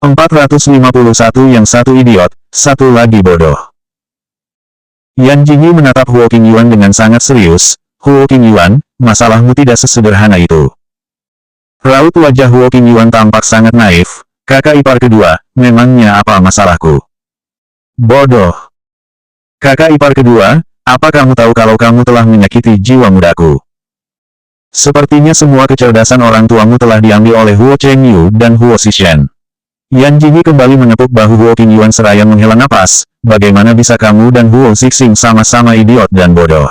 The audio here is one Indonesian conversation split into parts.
451 Yang satu idiot, satu lagi bodoh. Yan Jingyi menatap Huo Qingyuan dengan sangat serius. Huo Qingyuan, masalahmu tidak sesederhana itu. Raut wajah Huo Qingyuan tampak sangat naif. Kakak ipar kedua, memangnya apa masalahku? Bodoh. Kakak ipar kedua, apa kamu tahu kalau kamu telah menyakiti jiwa mudaku? Sepertinya semua kecerdasan orang tuamu telah diambil oleh Huo Chengyu dan Huo Zixuan. Yan Jingyi kembali menepuk bahu Huo Qingyuan seraya menghela napas. Bagaimana bisa kamu dan Huo Zixing sama-sama idiot dan bodoh?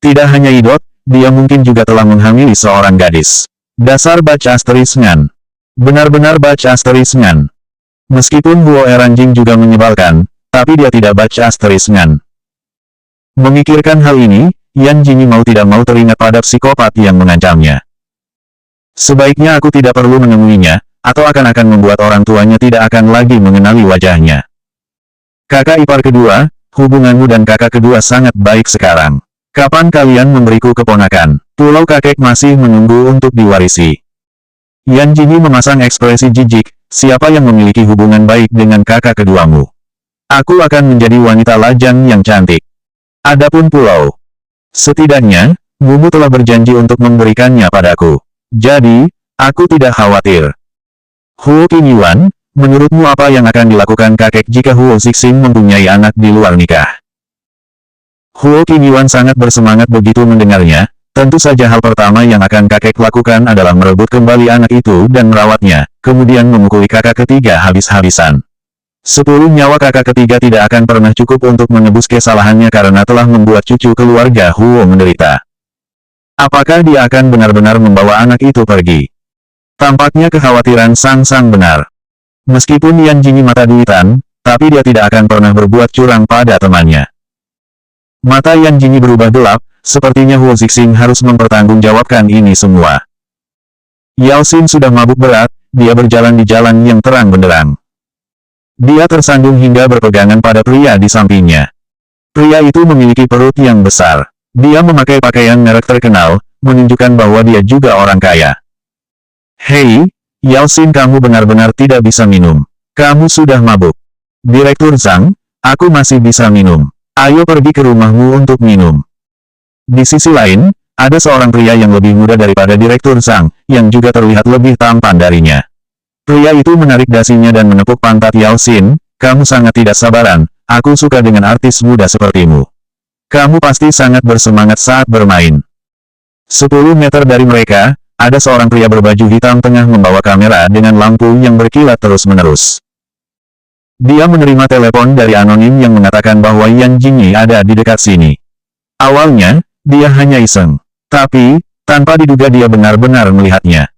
Tidak hanya idiot, dia mungkin juga telah menghamili seorang gadis. Dasar baca asterisngan. Benar-benar baca asterisngan. Meskipun Huo Eranjing juga menyebalkan, tapi dia tidak baca asterisngan. Memikirkan hal ini, Yan Jingyi mau tidak mau teringat pada psikopat yang mengancamnya. Sebaiknya aku tidak perlu menemuinya, atau akan membuat orang tuanya tidak akan lagi mengenali wajahnya. Kakak ipar kedua, hubunganmu dan kakak kedua sangat baik sekarang. Kapan kalian memberiku keponakan? Pulau kakek masih menunggu untuk diwarisi. Yan Jingyi memasang ekspresi jijik, siapa yang memiliki hubungan baik dengan kakak keduamu? Aku akan menjadi wanita lajang yang cantik. Adapun pulau, setidaknya, Mumu telah berjanji untuk memberikannya padaku. Jadi, aku tidak khawatir. Huo Qingyuan, menurutmu apa yang akan dilakukan kakek jika Huo Zixing mempunyai anak di luar nikah? Huo Qingyuan sangat bersemangat begitu mendengarnya. Tentu saja hal pertama yang akan kakek lakukan adalah merebut kembali anak itu dan merawatnya, kemudian memukuli kakak ketiga habis-habisan. 10 nyawa kakak ketiga tidak akan pernah cukup untuk menebus kesalahannya karena telah membuat cucu keluarga Huo menderita. Apakah dia akan benar-benar membawa anak itu pergi? Tampaknya kekhawatiran sang benar. Meskipun Yan Jingyi mata duitan, tapi dia tidak akan pernah berbuat curang pada temannya. Mata Yan Jingyi berubah gelap, sepertinya Huo Zixing harus mempertanggungjawabkan ini semua. Yao Xin sudah mabuk berat, dia berjalan di jalan yang terang benderang. Dia tersandung hingga berpegangan pada pria di sampingnya. Pria itu memiliki perut yang besar. Dia memakai pakaian merek terkenal, menunjukkan bahwa dia juga orang kaya. Hei, Yao Xin, kamu benar-benar tidak bisa minum. Kamu sudah mabuk. Direktur Zhang, aku masih bisa minum. Ayo pergi ke rumahmu untuk minum. Di sisi lain, ada seorang pria yang lebih muda daripada Direktur Zhang, yang juga terlihat lebih tampan darinya. Pria itu menarik dasinya dan menepuk pantat Yao Xin, kamu sangat tidak sabaran, aku suka dengan artis muda sepertimu. Kamu pasti sangat bersemangat saat bermain. 10 meter dari mereka, ada seorang pria berbaju hitam tengah membawa kamera dengan lampu yang berkilat terus-menerus. Dia menerima telepon dari anonim yang mengatakan bahwa Yan Jingyi ada di dekat sini. Awalnya, dia hanya iseng. Tapi, tanpa diduga dia benar-benar melihatnya.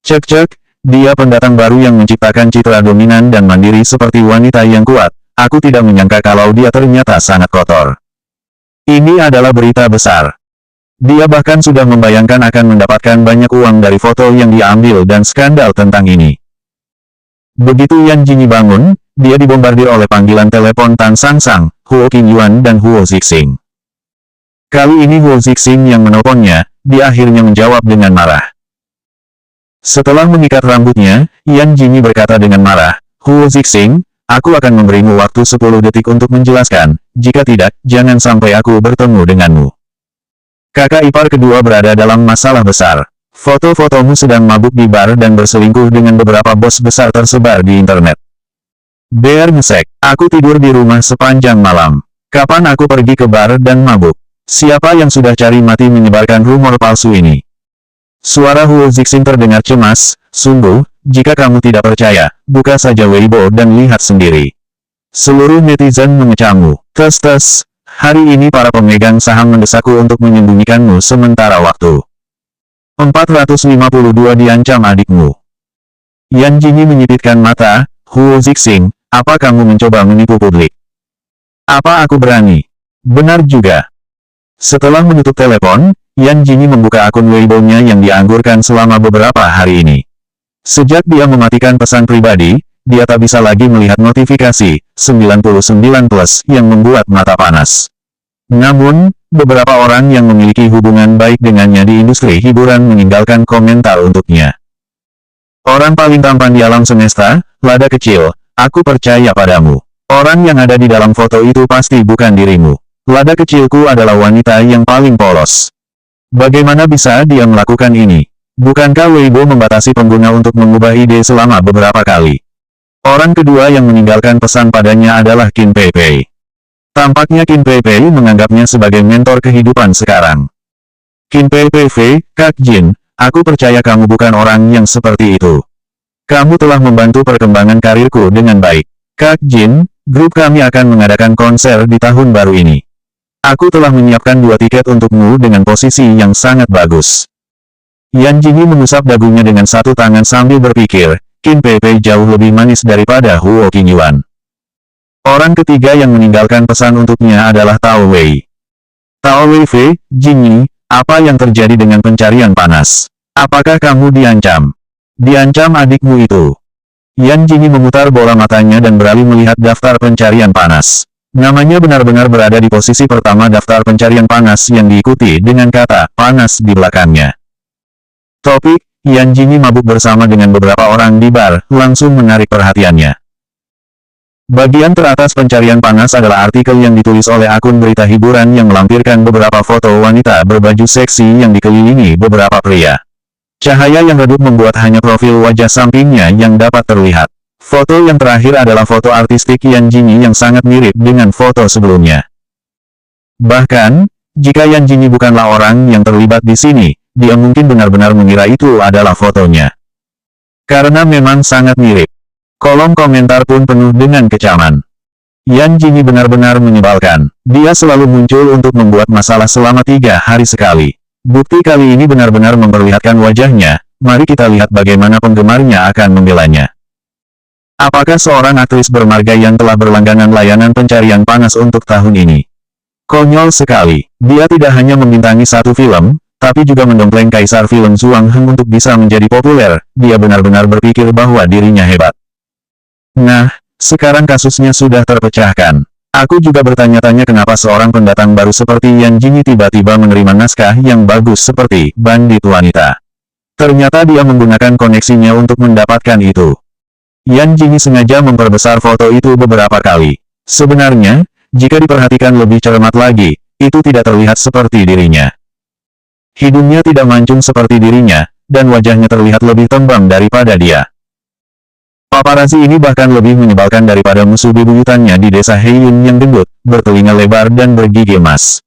Cek-cek, dia pendatang baru yang menciptakan citra dominan dan mandiri seperti wanita yang kuat. Aku tidak menyangka kalau dia ternyata sangat kotor. Ini adalah berita besar. Dia bahkan sudah membayangkan akan mendapatkan banyak uang dari foto yang diambil dan skandal tentang ini. Begitu Yan Jingyi bangun, dia dibombardir oleh panggilan telepon Tan Sangsang, Huo Qingyuan dan Huo Zixing. Kali ini Huo Zixing yang menelponnya, dia akhirnya menjawab dengan marah. Setelah mengikat rambutnya, Yan Jingyi berkata dengan marah, Huo Zixing, aku akan memberimu waktu 10 detik untuk menjelaskan, jika tidak, jangan sampai aku bertemu denganmu. Kakak ipar kedua berada dalam masalah besar. Foto-fotomu sedang mabuk di bar dan berselingkuh dengan beberapa bos besar tersebar di internet. Bear ngesek, aku tidur di rumah sepanjang malam. Kapan aku pergi ke bar dan mabuk? Siapa yang sudah cari mati menyebarkan rumor palsu ini? Suara Huo Zixing terdengar cemas, sungguh, jika kamu tidak percaya, buka saja Weibo dan lihat sendiri. Seluruh netizen mengecammu. Tes, hari ini para pemegang saham mendesakku untuk menyembunyikanmu sementara waktu. 452 diancam adikmu. Yan Jingyi menyipitkan mata, Huo Zixing, apa kamu mencoba menipu publik? Apa aku berani? Benar juga. Setelah menutup telepon, Yan Jingyi membuka akun Weibo-nya yang dianggurkan selama beberapa hari ini. Sejak dia mematikan pesan pribadi, dia tak bisa lagi melihat notifikasi 99+ yang membuat mata panas. Namun, beberapa orang yang memiliki hubungan baik dengannya di industri hiburan meninggalkan komentar untuknya. Orang paling tampan di alam semesta, lada kecil, aku percaya padamu. Orang yang ada di dalam foto itu pasti bukan dirimu. Lada kecilku adalah wanita yang paling polos. Bagaimana bisa dia melakukan ini? Bukankah Weibo membatasi pengguna untuk mengubah ide selama beberapa kali? Orang kedua yang meninggalkan pesan padanya adalah Qin Peipei. Tampaknya Qin Peipei menganggapnya sebagai mentor kehidupan sekarang. Qin Peipei, Kak Jin, aku percaya kamu bukan orang yang seperti itu. Kamu telah membantu perkembangan karirku dengan baik. Kak Jin, grup kami akan mengadakan konser di tahun baru ini. Aku telah menyiapkan 2 tiket untukmu dengan posisi yang sangat bagus. Yan Jingyi mengusap dagunya dengan satu tangan sambil berpikir, Qin Peipei jauh lebih manis daripada Huo Qingyuan. Orang ketiga yang meninggalkan pesan untuknya adalah Tao Wei. Tao Wei Fei, Jingyi, apa yang terjadi dengan pencarian panas? Apakah kamu diancam? Diancam adikmu itu. Yan Jingyi memutar bola matanya dan beralih melihat daftar pencarian panas. Namanya benar-benar berada di posisi pertama daftar pencarian panas yang diikuti dengan kata panas di belakangnya. Topik, Yan Jingyi mabuk bersama dengan beberapa orang di bar, langsung menarik perhatiannya. Bagian teratas pencarian panas adalah artikel yang ditulis oleh akun berita hiburan yang melampirkan beberapa foto wanita berbaju seksi yang dikelilingi beberapa pria. Cahaya yang redup membuat hanya profil wajah sampingnya yang dapat terlihat. Foto yang terakhir adalah foto artistik Yan Jingyi yang sangat mirip dengan foto sebelumnya. Bahkan, jika Yan Jingyi bukanlah orang yang terlibat di sini, dia mungkin benar-benar mengira itu adalah fotonya. Karena memang sangat mirip. Kolom komentar pun penuh dengan kecaman. Yan Jingyi benar-benar menyebalkan. Dia selalu muncul untuk membuat masalah selama 3 hari sekali. Bukti kali ini benar-benar memperlihatkan wajahnya. Mari kita lihat bagaimana penggemarnya akan membelanya. Apakah seorang aktris bermarga yang telah berlangganan layanan pencarian panas untuk tahun ini? Konyol sekali. Dia tidak hanya membintangi satu film, tapi juga mendompleng kaisar film Zhuang Heng untuk bisa menjadi populer. Dia benar-benar berpikir bahwa dirinya hebat. Nah, sekarang kasusnya sudah terpecahkan. Aku juga bertanya-tanya kenapa seorang pendatang baru seperti Yan Jingyi tiba-tiba menerima naskah yang bagus seperti Bandit Wanita. Ternyata dia menggunakan koneksinya untuk mendapatkan itu. Yan Jingyi sengaja memperbesar foto itu beberapa kali. Sebenarnya, jika diperhatikan lebih cermat lagi, itu tidak terlihat seperti dirinya. Hidungnya tidak mancung seperti dirinya, dan wajahnya terlihat lebih tembam daripada dia. Paparazi ini bahkan lebih menyebalkan daripada musuh bebuyutannya di desa Heiyun yang gendut, bertelinga lebar dan bergigi emas.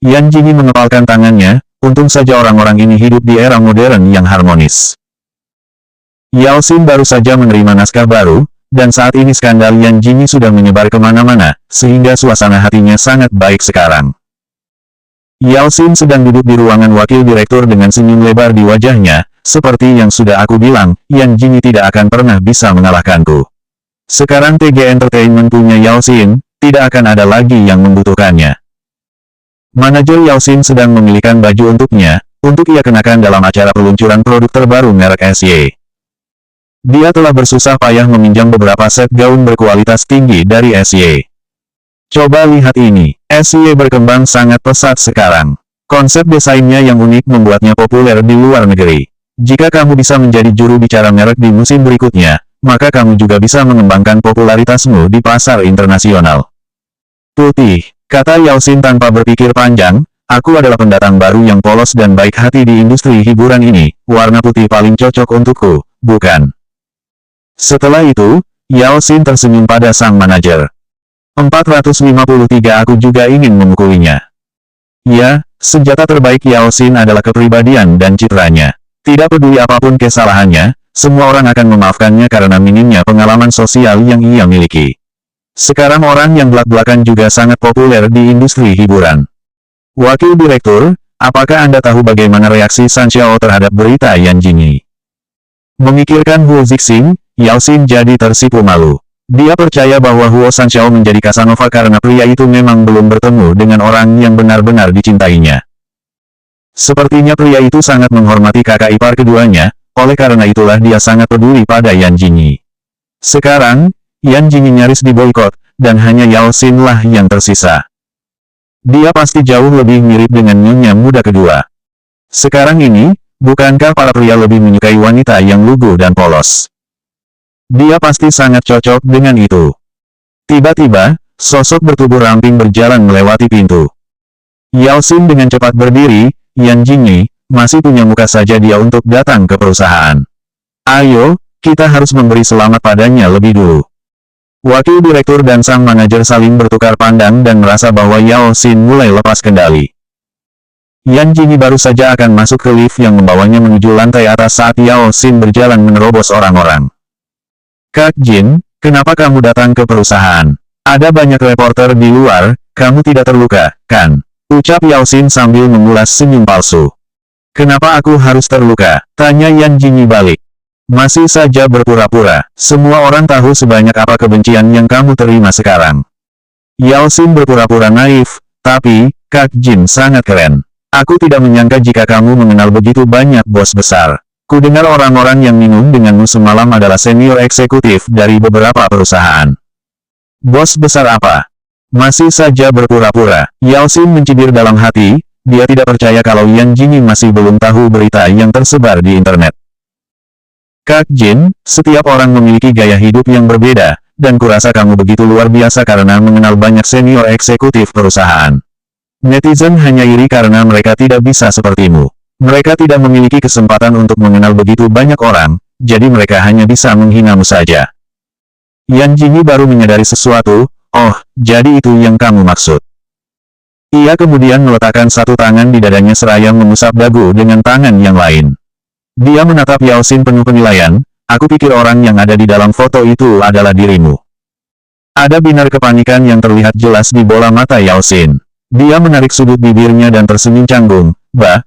Yan Jingyi mengepalkan tangannya, untung saja orang-orang ini hidup di era modern yang harmonis. Yao Xin baru saja menerima naskah baru, dan saat ini skandal Yan Jingyi sudah menyebar kemana-mana, sehingga suasana hatinya sangat baik sekarang. Yao Xin sedang duduk di ruangan wakil direktur dengan senyum lebar di wajahnya. Seperti yang sudah aku bilang, Yan Jingyi tidak akan pernah bisa mengalahkanku. Sekarang TG Entertainment punya Yao Xin, tidak akan ada lagi yang membutuhkannya. Manajer Yao Xin sedang memilihkan baju untuknya, untuk ia kenakan dalam acara peluncuran produk terbaru merek SY. Dia telah bersusah payah meminjam beberapa set gaun berkualitas tinggi dari SY. Coba lihat ini, SY berkembang sangat pesat sekarang. Konsep desainnya yang unik membuatnya populer di luar negeri. Jika kamu bisa menjadi juru bicara merek di musim berikutnya, maka kamu juga bisa mengembangkan popularitasmu di pasar internasional. Putih, kata Yao Xin tanpa berpikir panjang, aku adalah pendatang baru yang polos dan baik hati di industri hiburan ini, warna putih paling cocok untukku, bukan? Setelah itu, Yao Xin tersenyum pada sang manajer. 453 aku juga ingin memukulinya. Ya, senjata terbaik Yao Xin adalah kepribadian dan citranya. Tidak peduli apapun kesalahannya, semua orang akan memaafkannya karena minimnya pengalaman sosial yang ia miliki. Sekarang orang yang belak-belakan juga sangat populer di industri hiburan. Wakil Direktur, apakah Anda tahu bagaimana reaksi San Xiao terhadap berita Yan Jingyi? Memikirkan Huo Zixing, Yao Xin jadi tersipu malu. Dia percaya bahwa Huo San Xiao menjadi Casanova karena pria itu memang belum bertemu dengan orang yang benar-benar dicintainya. Sepertinya pria itu sangat menghormati kakak ipar keduanya, oleh karena itulah dia sangat peduli pada Yan Jingyi. Sekarang, Yan Jingyi nyaris diboikot, dan hanya Yao Xin lah yang tersisa. Dia pasti jauh lebih mirip dengan nyonya muda kedua. Sekarang ini, bukankah para pria lebih menyukai wanita yang lugu dan polos? Dia pasti sangat cocok dengan itu. Tiba-tiba, sosok bertubuh ramping berjalan melewati pintu. Yao Xin dengan cepat berdiri, Yan Jingyi, masih punya muka saja dia untuk datang ke perusahaan. Ayo, kita harus memberi selamat padanya lebih dulu. Wakil direktur dan sang manajer saling bertukar pandang dan merasa bahwa Yao Xin mulai lepas kendali. Yan Jingyi baru saja akan masuk ke lift yang membawanya menuju lantai atas saat Yao Xin berjalan menerobos orang-orang. Kak Jin, kenapa kamu datang ke perusahaan? Ada banyak reporter di luar, kamu tidak terluka, kan? Ucap Yao Xin sambil mengulas senyum palsu. Kenapa aku harus terluka? Tanya Yan Jingyi balik. Masih saja berpura-pura, semua orang tahu sebanyak apa kebencian yang kamu terima sekarang. Yao Xin berpura-pura naif, tapi, Kak Jin sangat keren. Aku tidak menyangka jika kamu mengenal begitu banyak bos besar. Kudengar orang-orang yang minum denganmu semalam adalah senior eksekutif dari beberapa perusahaan. Bos besar apa? Masih saja berpura-pura. Yao Xin mencibir dalam hati, dia tidak percaya kalau Yan Jingyi masih belum tahu berita yang tersebar di internet. Kak Jin, setiap orang memiliki gaya hidup yang berbeda, dan kurasa kamu begitu luar biasa karena mengenal banyak senior eksekutif perusahaan. Netizen hanya iri karena mereka tidak bisa sepertimu. Mereka tidak memiliki kesempatan untuk mengenal begitu banyak orang, jadi mereka hanya bisa menghinamu saja. Yan Jingyi baru menyadari sesuatu, oh, jadi itu yang kamu maksud. Ia kemudian meletakkan satu tangan di dadanya seraya mengusap dagu dengan tangan yang lain. Dia menatap Yao Xin penuh penilaian, aku pikir orang yang ada di dalam foto itu adalah dirimu. Ada binar kepanikan yang terlihat jelas di bola mata Yao Xin. Dia menarik sudut bibirnya dan tersenyum canggung,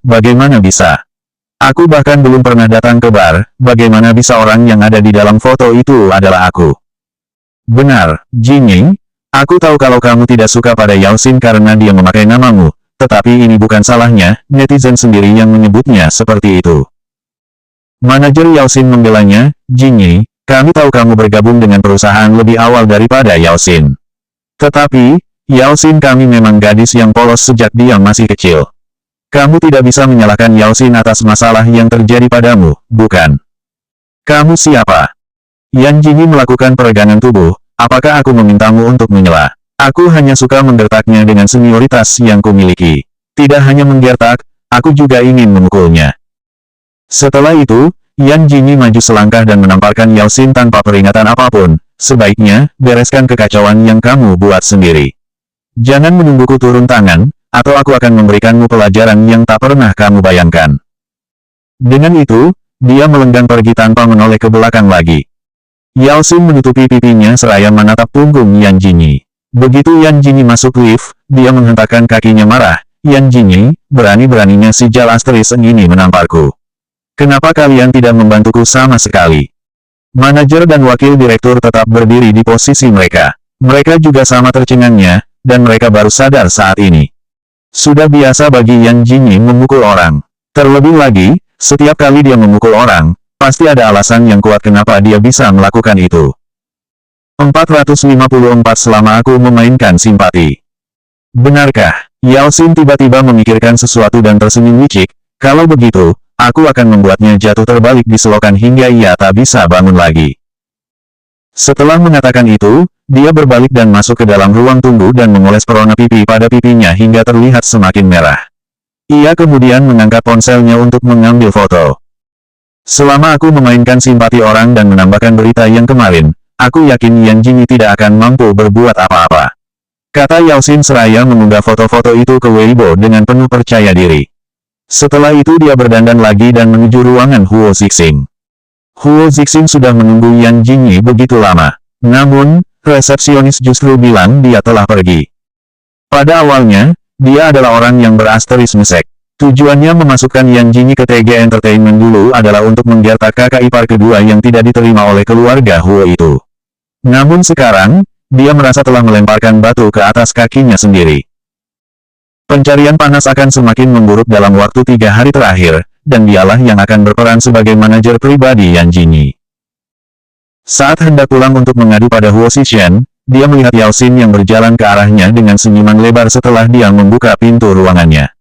bagaimana bisa? Aku bahkan belum pernah datang ke bar, bagaimana bisa orang yang ada di dalam foto itu adalah aku? Benar, Jingyi, aku tahu kalau kamu tidak suka pada Yao Xin karena dia memakai namamu, tetapi ini bukan salahnya, netizen sendiri yang menyebutnya seperti itu. Manajer Yao Xin membelanya, Jingyi, kami tahu kamu bergabung dengan perusahaan lebih awal daripada Yao Xin. Tetapi, Yao Xin kami memang gadis yang polos sejak dia masih kecil. Kamu tidak bisa menyalahkan Yao Xin atas masalah yang terjadi padamu, bukan? Kamu siapa? Yan Jingyi melakukan peregangan tubuh, apakah aku memintamu untuk menyela? Aku hanya suka menggertaknya dengan senioritas yang kumiliki. Tidak hanya menggertak, aku juga ingin memukulnya. Setelah itu, Yan Jingyi maju selangkah dan menamparkan Yao Xin tanpa peringatan apapun. Sebaiknya, bereskan kekacauan yang kamu buat sendiri. Jangan menungguku turun tangan, atau aku akan memberikanmu pelajaran yang tak pernah kamu bayangkan. Dengan itu, dia melenggang pergi tanpa menoleh ke belakang lagi. Yao Xin menutupi pipinya seraya menatap punggung Yan Jingyi. Begitu Yan Jingyi masuk lift, dia menghentakkan kakinya marah. Yan Jingyi, berani-beraninya si Jal Asteris ini menamparku. Kenapa kalian tidak membantuku sama sekali? Manajer dan wakil direktur tetap berdiri di posisi mereka. Mereka juga sama tercengangnya, dan mereka baru sadar saat ini. Sudah biasa bagi Yan Jingyi memukul orang. Terlebih lagi, setiap kali dia memukul orang, pasti ada alasan yang kuat kenapa dia bisa melakukan itu. 454 Selama aku memainkan simpati. Benarkah? Yao Xin tiba-tiba memikirkan sesuatu dan tersenyum licik. Kalau begitu, aku akan membuatnya jatuh terbalik di selokan hingga ia tak bisa bangun lagi. Setelah mengatakan itu, dia berbalik dan masuk ke dalam ruang tunggu dan memoles perona pipi pada pipinya hingga terlihat semakin merah. Ia kemudian mengangkat ponselnya untuk mengambil foto. Selama aku memainkan simpati orang dan menambahkan berita yang kemarin, aku yakin Yan Jingyi tidak akan mampu berbuat apa-apa. Kata Yao Xin seraya mengunggah foto-foto itu ke Weibo dengan penuh percaya diri. Setelah itu dia berdandan lagi dan menuju ruangan Huo Zixing. Huo Zixing sudah menunggu Yan Jingyi begitu lama. Namun, resepsionis justru bilang dia telah pergi. Pada awalnya, dia adalah orang yang berasteris mesek. Tujuannya memasukkan Yan Jingyi ke TG Entertainment dulu adalah untuk menggertak kakak ipar kedua yang tidak diterima oleh keluarga Huo itu. Namun sekarang, dia merasa telah melemparkan batu ke atas kakinya sendiri. Pencarian panas akan semakin memburuk dalam waktu 3 hari terakhir, dan dialah yang akan berperan sebagai manajer pribadi Yan Jingyi. Saat hendak pulang untuk mengadu pada Huo Zixing, dia melihat Yao Xin yang berjalan ke arahnya dengan senyuman lebar setelah dia membuka pintu ruangannya.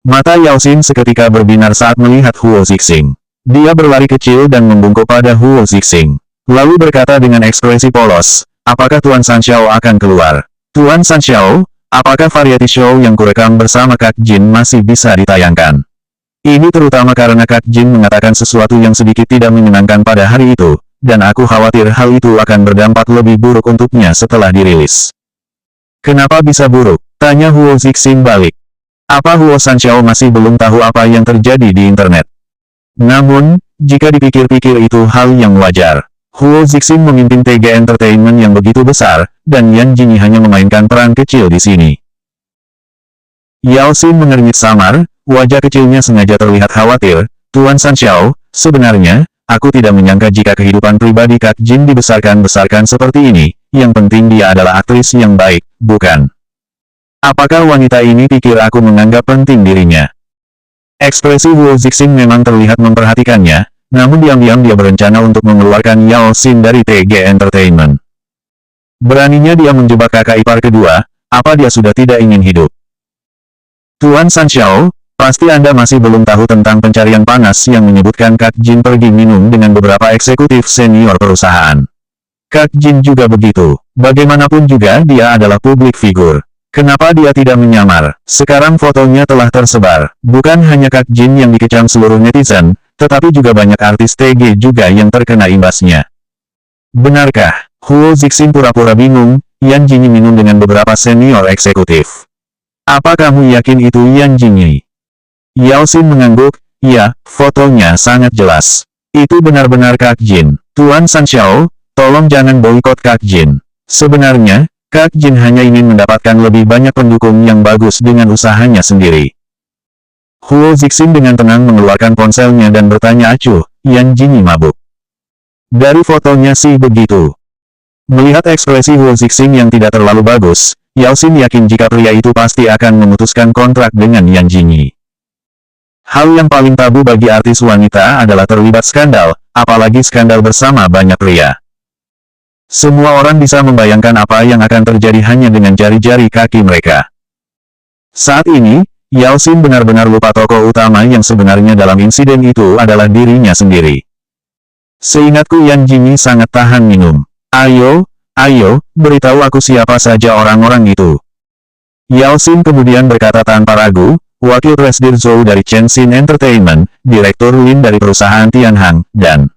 Mata Yao Xin seketika berbinar saat melihat Huo Zixing. Dia berlari kecil dan membungkuk pada Huo Zixing. Lalu berkata dengan ekspresi polos, apakah Tuan Sanxiao akan keluar? Tuan Sanxiao, apakah variety show yang kurekam bersama Kak Jin masih bisa ditayangkan? Ini terutama karena Kak Jin mengatakan sesuatu yang sedikit tidak menyenangkan pada hari itu, dan aku khawatir hal itu akan berdampak lebih buruk untuknya setelah dirilis. Kenapa bisa buruk? Tanya Huo Zixing balik. Apa Huo Sanxiao masih belum tahu apa yang terjadi di internet? Namun, jika dipikir-pikir itu hal yang wajar. Huo Zixing memimpin TG Entertainment yang begitu besar, dan Yan Jingyi hanya memainkan peran kecil di sini. Yao Xin mengernyit samar, wajah kecilnya sengaja terlihat khawatir. Tuan Sanxiao, sebenarnya, aku tidak menyangka jika kehidupan pribadi Kak Jin dibesarkan-besarkan seperti ini. Yang penting dia adalah aktris yang baik, bukan? Apakah wanita ini pikir aku menganggap penting dirinya? Ekspresi Huo Zixing memang terlihat memperhatikannya, namun diam-diam dia berencana untuk mengeluarkan Yao Xin dari TG Entertainment. Beraninya dia menjebak kakak ipar kedua, apa dia sudah tidak ingin hidup? Tuan Sanxiao, pasti Anda masih belum tahu tentang pencarian panas yang menyebutkan Kak Jin pergi minum dengan beberapa eksekutif senior perusahaan. Kak Jin juga begitu. Bagaimanapun juga dia adalah publik figur. Kenapa dia tidak menyamar? Sekarang fotonya telah tersebar. Bukan hanya Kak Jin yang dikecam seluruh netizen, tetapi juga banyak artis TG juga yang terkena imbasnya. Benarkah? Huo Zixing pura-pura bingung. Yan Jingyi minum dengan beberapa senior eksekutif. Apa kamu yakin itu Yan Jingyi? Yao Xin mengangguk. Ya, fotonya sangat jelas. Itu benar-benar Kak Jin. Tuan Sanxiao, tolong jangan boikot Kak Jin. Sebenarnya, Kak Jin hanya ingin mendapatkan lebih banyak pendukung yang bagus dengan usahanya sendiri. Huo Zixing dengan tenang mengeluarkan ponselnya dan bertanya acuh, Yan Jingyi mabuk. Dari fotonya sih begitu. Melihat ekspresi Huo Zixing yang tidak terlalu bagus, Yao Xin yakin jika pria itu pasti akan memutuskan kontrak dengan Yan Jingyi. Hal yang paling tabu bagi artis wanita adalah terlibat skandal, apalagi skandal bersama banyak pria. Semua orang bisa membayangkan apa yang akan terjadi hanya dengan jari-jari kaki mereka. Saat ini, Yao Xin benar-benar lupa tokoh utama yang sebenarnya dalam insiden itu adalah dirinya sendiri. Seingatku Yan Jingyi sangat tahan minum. Ayo, beritahu aku siapa saja orang-orang itu. Yao Xin kemudian berkata tanpa ragu, Wakil Presidir Zhou dari Chengxin Entertainment, Direktur Lin dari perusahaan Tianhang, dan...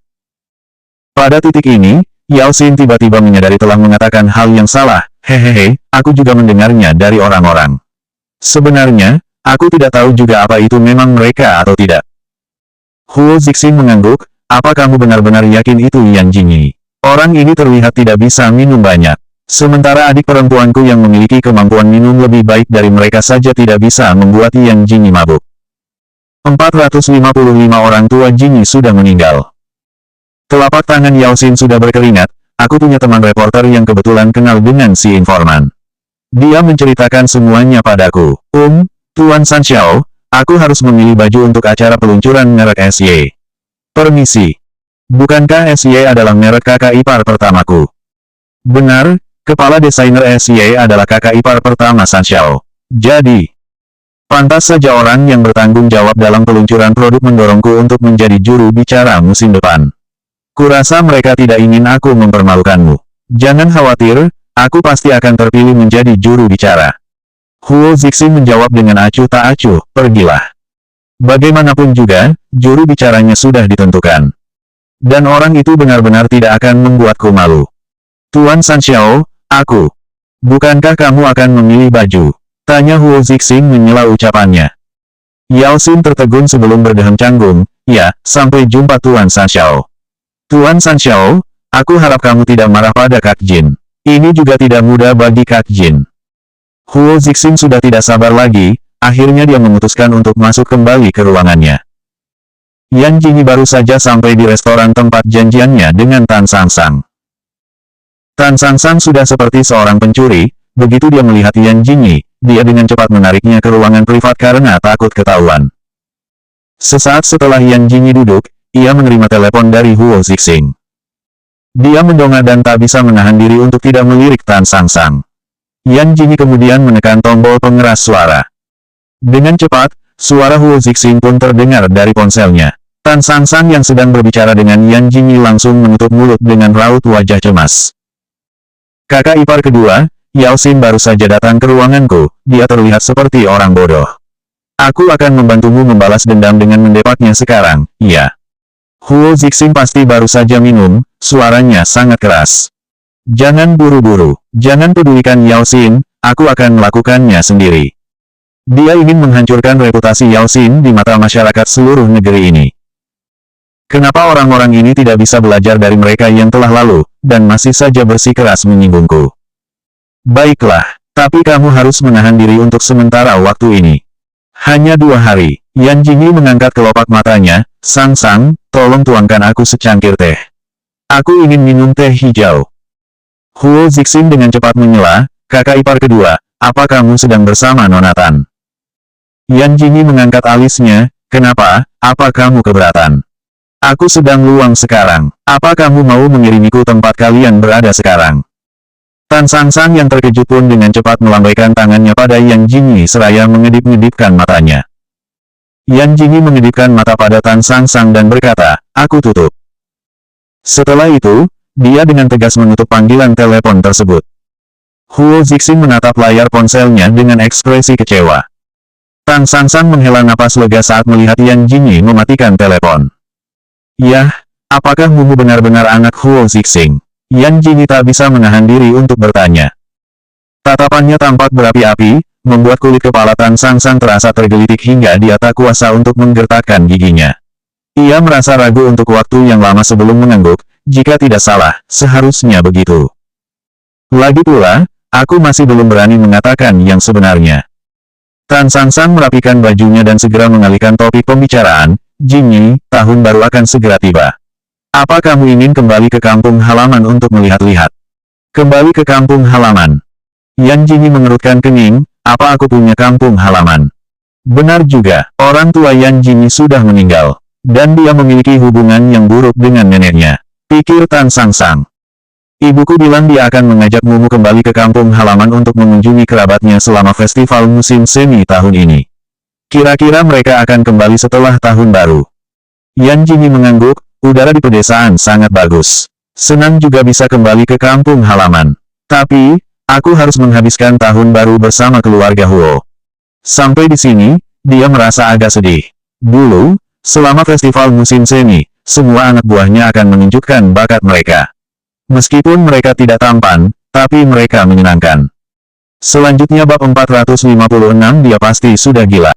Pada titik ini, Yao Xin tiba-tiba menyadari telah mengatakan hal yang salah. Hehehe, aku juga mendengarnya dari orang-orang. Sebenarnya, aku tidak tahu juga apa itu memang mereka atau tidak. Huo Zixing mengangguk, apa kamu benar-benar yakin itu Yan Jingyi? Orang ini terlihat tidak bisa minum banyak. Sementara adik perempuanku yang memiliki kemampuan minum lebih baik dari mereka saja tidak bisa membuat Yan Jingyi mabuk. 455 orang tua Jingyi sudah meninggal. Telapak tangan Yao Xin sudah berkeringat. Aku punya teman reporter yang kebetulan kenal dengan si informan. Dia menceritakan semuanya padaku. Tuan Sanxiao, aku harus memilih baju untuk acara peluncuran merek SY. Permisi. Bukankah SY adalah merek kakak ipar pertamaku? Benar, kepala desainer SY adalah kakak ipar pertama Sanxiao. Jadi, pantas saja orang yang bertanggung jawab dalam peluncuran produk mendorongku untuk menjadi juru bicara musim depan. Kurasa mereka tidak ingin aku mempermalukanmu. Jangan khawatir, aku pasti akan terpilih menjadi juru bicara. Huo Zixing menjawab dengan acuh tak acuh, pergilah. Bagaimanapun juga, juru bicaranya sudah ditentukan. Dan orang itu benar-benar tidak akan membuatku malu. Tuan Sanxiao, aku. Bukankah kamu akan memilih baju? Tanya Huo Zixing menyela ucapannya. Yao Xin tertegun sebelum berdehem canggung, ya, sampai jumpa Tuan Sanxiao. Tuan Sanxiao, aku harap kamu tidak marah pada Kak Jin. Ini juga tidak mudah bagi Kak Jin. Huo Zixing sudah tidak sabar lagi, akhirnya dia memutuskan untuk masuk kembali ke ruangannya. Yan Jingyi baru saja sampai di restoran tempat janjiannya dengan Tan Sangsang. Tan Sangsang sudah seperti seorang pencuri, begitu dia melihat Yan Jingyi, dia dengan cepat menariknya ke ruangan privat karena takut ketahuan. Sesaat setelah Yan Jingyi duduk, ia menerima telepon dari Huo Zixing. Dia mendongak dan tak bisa menahan diri untuk tidak melirik Tan Sangsang. Yan Jingyi kemudian menekan tombol pengeras suara. Dengan cepat, suara Huo Zixing pun terdengar dari ponselnya. Tan Sangsang yang sedang berbicara dengan Yan Jingyi langsung menutup mulut dengan raut wajah cemas. Kakak ipar kedua, Yao Xin baru saja datang ke ruanganku, dia terlihat seperti orang bodoh. Aku akan membantumu membalas dendam dengan mendepaknya sekarang, iya. Huo Zixing pasti baru saja minum, suaranya sangat keras. Jangan buru-buru, jangan pedulikan Yao Xin, aku akan melakukannya sendiri. Dia ingin menghancurkan reputasi Yao Xin di mata masyarakat seluruh negeri ini. Kenapa orang-orang ini tidak bisa belajar dari mereka yang telah lalu, dan masih saja bersikeras menyinggungku? Baiklah, tapi kamu harus menahan diri untuk sementara waktu ini. Hanya 2 hari, Yan Jingyi mengangkat kelopak matanya, Sangsang, tolong tuangkan aku secangkir teh. Aku ingin minum teh hijau. Huo Zixing dengan cepat menyela, kakak ipar kedua, apa kamu sedang bersama Nona Tan? Yan Jingyi mengangkat alisnya, kenapa, apa kamu keberatan? Aku sedang luang sekarang, apa kamu mau mengirimiku tempat kalian berada sekarang? Tan Sangsang yang terkejut pun dengan cepat melambaikan tangannya pada Yan Jingyi seraya mengedip-ngedipkan matanya. Yan Jingyi mengedipkan mata pada Tan Sangsang dan berkata, aku tutup. Setelah itu, dia dengan tegas menutup panggilan telepon tersebut. Huo Zixing menatap layar ponselnya dengan ekspresi kecewa. Tan Sangsang menghela napas lega saat melihat Yan Jingyi mematikan telepon. Yah, apakah Mumu benar-benar anak Huo Zixing? Yan Jingyi tak bisa menahan diri untuk bertanya. Tatapannya tampak berapi-api, membuat kulit kepala Tan Sangsang terasa tergelitik hingga dia tak kuasa untuk menggertakkan giginya. Ia merasa ragu untuk waktu yang lama sebelum mengangguk, jika tidak salah, seharusnya begitu. Lagi pula, aku masih belum berani mengatakan yang sebenarnya. Tan Sangsang merapikan bajunya dan segera mengalihkan topik pembicaraan, Jingyi, tahun baru akan segera tiba. Apa kamu ingin kembali ke kampung halaman untuk melihat-lihat? Kembali ke kampung halaman. Yan Jingyi mengerutkan kening, apa aku punya kampung halaman? Benar juga, orang tua Yan Jingyi sudah meninggal. Dan dia memiliki hubungan yang buruk dengan neneknya. Pikir Tan Sangsang. Ibuku bilang dia akan mengajak Mumu kembali ke kampung halaman untuk mengunjungi kerabatnya selama festival musim semi tahun ini. Kira-kira mereka akan kembali setelah tahun baru. Yan Jingyi mengangguk. Udara di pedesaan sangat bagus. Senang juga bisa kembali ke kampung halaman. Tapi, aku harus menghabiskan tahun baru bersama keluarga Huo. Sampai di sini, dia merasa agak sedih. Dulu, selama festival musim semi, semua anak buahnya akan menunjukkan bakat mereka. Meskipun mereka tidak tampan, tapi mereka menyenangkan. Selanjutnya bab 456 dia pasti sudah gila.